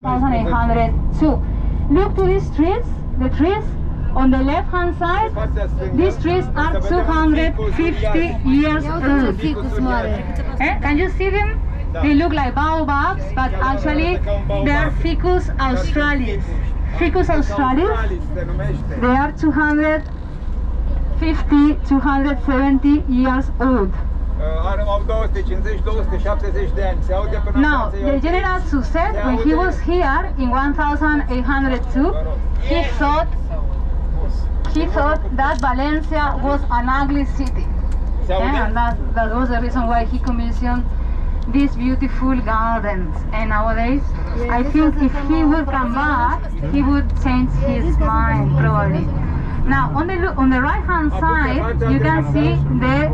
1802. Look to these trees, the trees on the left hand side. These trees are 250 years old. Can you see them? They look like baobabs, but actually they are Ficus australis. Ficus australis, they are 250, 270 years old. Now, the General Suchet, when he was here in 1802, he thought that Valencia was an ugly city. And that was the reason why he commissioned these beautiful gardens. And nowadays, I think if he would come back, he would change his mind probably. Now, on the right hand side, you can see the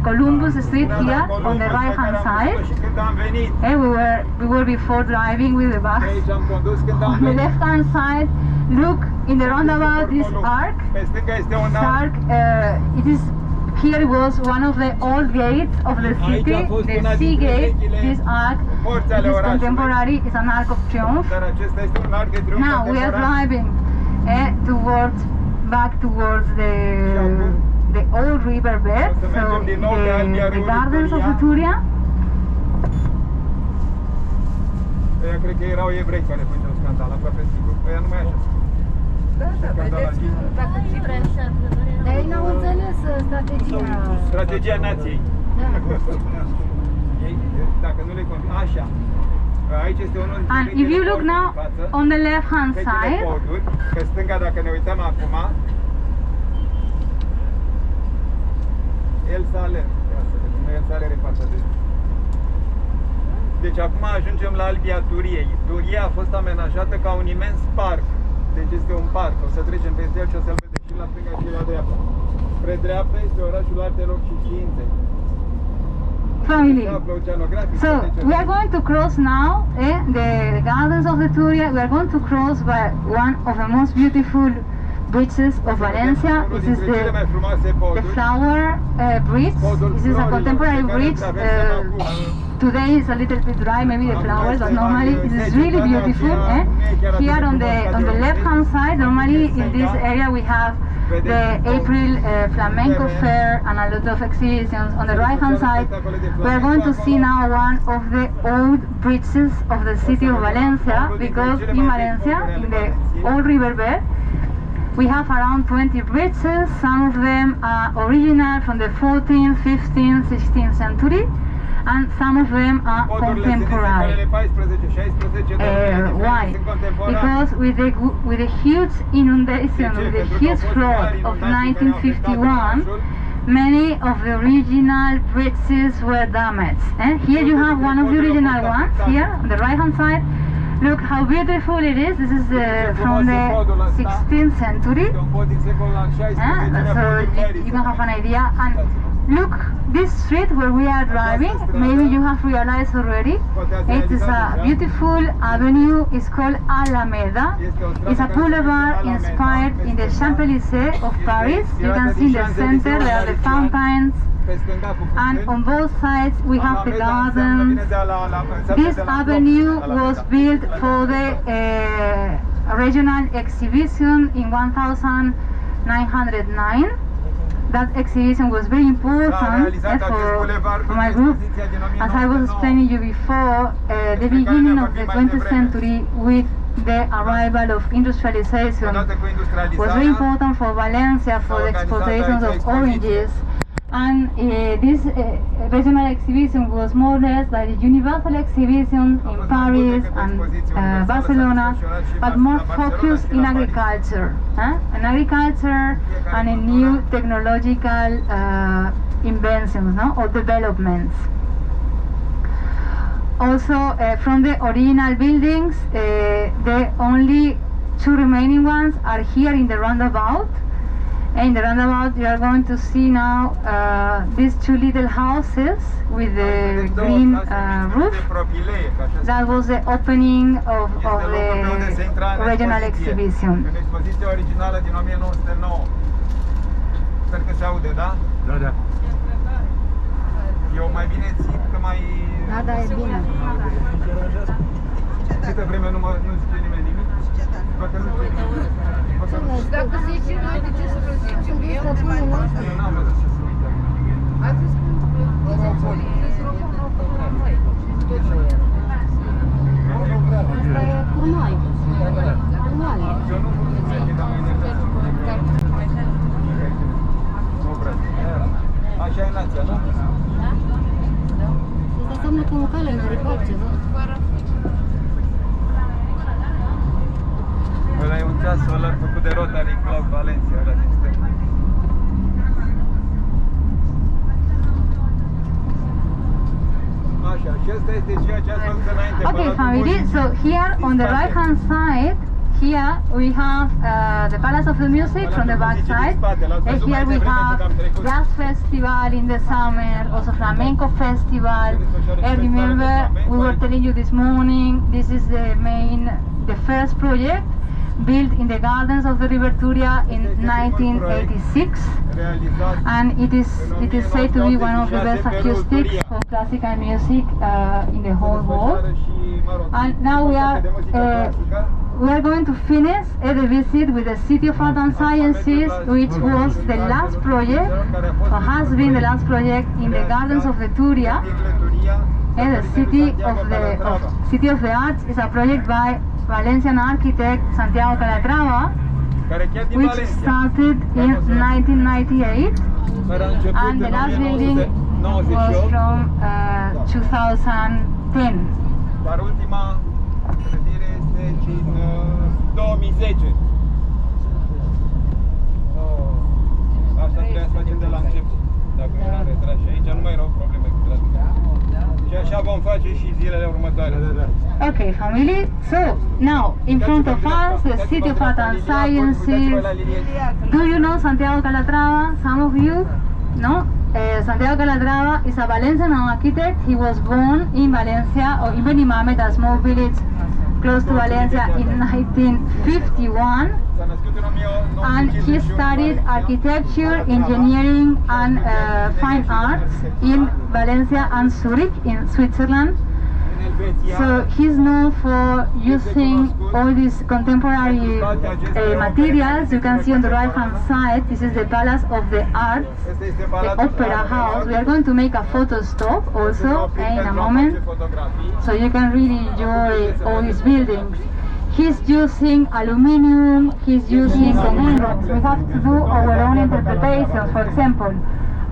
Columbus Street here on the right hand side. We were before driving with the bus. On the left hand side, look in the roundabout this arc. Here was one of the old gates of the city, the sea gate. This arc is contemporary, it's an arc of triumph. Now we are driving back towards the old river bed, so the gardens of Etruria. Ăia cred că erau evrei care făceau scandal, aproape sigur. Ăia nu mai așa. Da, vedeți, dacă ei n-au înțeles strategia nației. Dacă nu le convine, așa. Aici este unul dintre And if you look now on the left hand side, pe stânga, dacă ne uităm acum, El Saler, El Saler e partea de... Deci acum ajungem la Albia Turiei. Turia a fost amenajată ca un imens parc. Deci este un parc. O să trecem peste el și o să-l vedem și la stânga și la dreapta. Spre dreapta este orașul Artelor și Științei. family. So we are going to cross now the gardens of the Turia. We are going to cross by one of the most beautiful bridges of Valencia. This is the flower bridge. This is a contemporary bridge. Today is a little bit dry, maybe the flowers, but normally it is really beautiful. Here on the left hand side, normally in this area we have the April Flamenco Fair and a lot of exhibitions. On the right hand side, we are going to see now one of the old bridges of the city of Valencia, because in Valencia, in the old riverbed, we have around 20 bridges. Some of them are original from the 14th, 15th, 16th century, and some of them are contemporary. Why? Because with the huge inundation, with the huge flood of 1951, many of the original bridges were damaged. Here you have one of the original ones, here on the right hand side. Look how beautiful it is. This is from the 16th century. So you can have an idea. And look, this street where we are driving, maybe you have realized already, it is a beautiful avenue. It's called Alameda. It's a boulevard inspired in the Champs-Élysées of Paris. You can see in the center there are the fountains, and on both sides we have the gardens. This avenue was built for the regional exhibition in 1909. That exhibition was very important for my group. As I was explaining you before, the beginning of the 20th century with the arrival of industrialization was very important for Valencia, for the exportations of oranges. And this regional exhibition was more or less like the universal exhibition in Paris and Barcelona, but more focused in agriculture, and in new technological inventions, or developments. Also, from the original buildings, the only two remaining ones are here in the roundabout. In the roundabout, you are going to see now these two little houses with the green roof. That was the opening of the regional exhibition. Sper că se aude, da? Da, da. Eu mai bine țip că mai... Da, da, e bine. multă vreme nu zice nimeni nimic. Poate nu zice nimic. Poate nu zice. Dacă zice, noi de ce să vă zicem? Eu nu mai Eu n-am văzut ce să uită. Ați spus că microfonul la noi. Asta e curmai. Curmai. Eu nu pot să zic, dar mai enervează. Nu prea. Așa e nația, nu? Asta înseamnă că un cale năripat ceva. Ăla e un ceas solar făcut de Rotary Club Valencia, ăla din stânga. Așa, și ăsta este ceea ce ați văzut înainte. Okay, Palatul family. Muzicii. So here on the right hand side, here we have the Palace of the Music from the back side. And here we have jazz festival in the summer, also flamenco festival. And remember, we were telling you this morning, this is the first project built in the gardens of the River Turia in 1986. Realizat And it is said to be one of the best acoustics of classical music in the whole world. And now we are going to finish the visit with the City of Art and Sciences, which was the last project, or has been the last project in the gardens of the Turia. And the City of the Arts is a project by Valencian architect Santiago Calatrava, which started in 1998, and the last building was from 2010. Dar ultima clădire este din 2010. Asta trebuia să facem de la început. Dacă nu am retras și aici nu mai erau probleme cu traficul. Și așa vom face și zilele următoare. Okay, family. So now in front of us, the City of Art and Sciences. Do you know Santiago Calatrava? Some of you, no? Santiago Calatrava is a Valencian architect. He was born in Valencia, or in Benimàmet, a small village close to Valencia, in 1951. And he studied architecture, engineering and fine arts in Valencia and Zurich in Switzerland. So he's known for using all these contemporary materials. You can see on the right hand side, this is the Palace of the Arts, the Opera House. We are going to make a photo stop also in a moment, so you can really enjoy all these buildings. He's using aluminium, he's using conglomerates. We have to do our own interpretations. For example,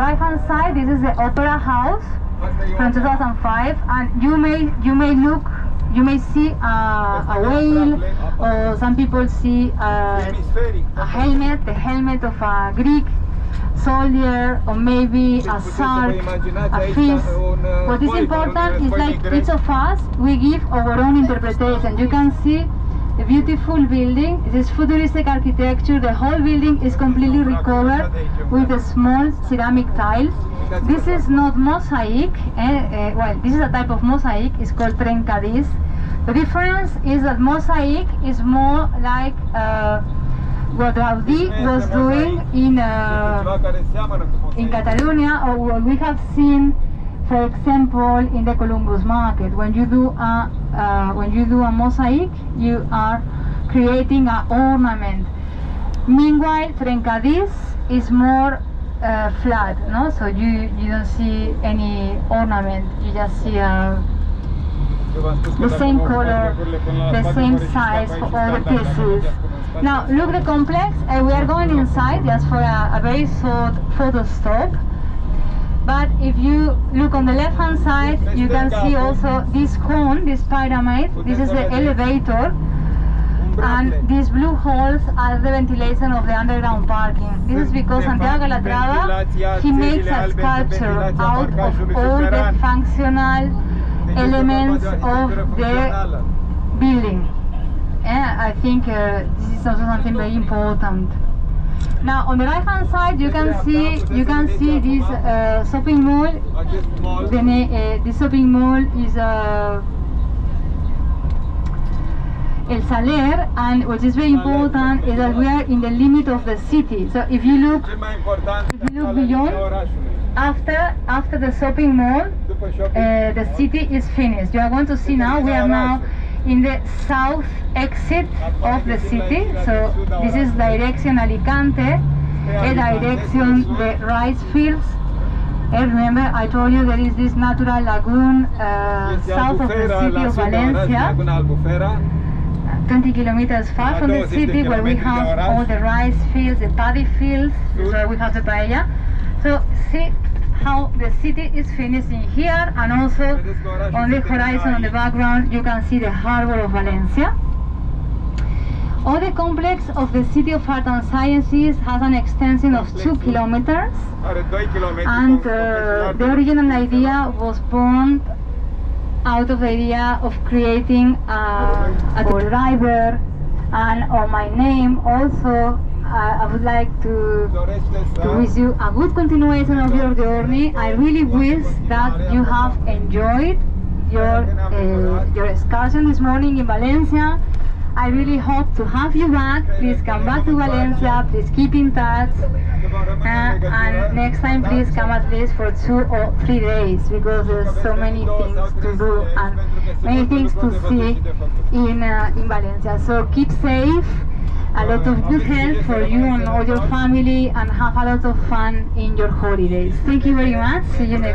right hand side, this is the Opera House from 2005, and you may see a whale, or some people see a helmet, the helmet of a Greek soldier, or maybe a shark, a fish. What is important is like each of us, we give our own interpretation. You can see a beautiful building. This is futuristic architecture. The whole building is completely recovered with a small ceramic tiles. This is not mosaic. Well, this is a type of mosaic. It's called trencadís. The difference is that mosaic is more like what Gaudí was doing in Catalonia, or what we have seen, for example, in the Columbus Market. When you do a mosaic, you are creating an ornament. Meanwhile, trencadís is more flat, no? So you don't see any ornament. You just see the same color, the same size for all the pieces. Now look the complex, and we are going inside just for a very short photo stop. But if you look on the left hand side, you can see also this cone, this pyramid. This is the elevator, and these blue holes are the ventilation of the underground parking. This is because Santiago Calatrava, he makes a sculpture out of all the functional elements of the building. And I think this is also something very important. Now on the right hand side, you can see this shopping mall. This shopping mall is El Saler, and what is very important is that we are in the limit of the city. So if you look beyond, after the shopping mall, the city is finished. You are going to see now, we are now in the south exit of the city. So this is direction Alicante, direction the rice fields. Remember I told you there is this natural lagoon south of the city of Valencia, Laguna Albufera. 20 kilometers far from the city, where we have all the rice fields, the paddy fields, where we have the paella. So see how the city is finishing here, and also on the horizon, on the background, you can see the harbor of Valencia. All the complex of the City of Art and Sciences has an extension of 2 kilometers, Are 2 kilometri. and the original idea was born out of the idea of creating a driver, and on my name also I would like to wish you a good continuation of your journey. I really wish that you have enjoyed your excursion this morning in Valencia. I really hope to have you back. Please come back to Valencia, please keep in touch, and next time please come at least for 2 or 3 days, because there's so many things to do and many things to see in Valencia. So keep safe, a lot of good health for you and all your family, and have a lot of fun in your holidays. Thank you very much. See you next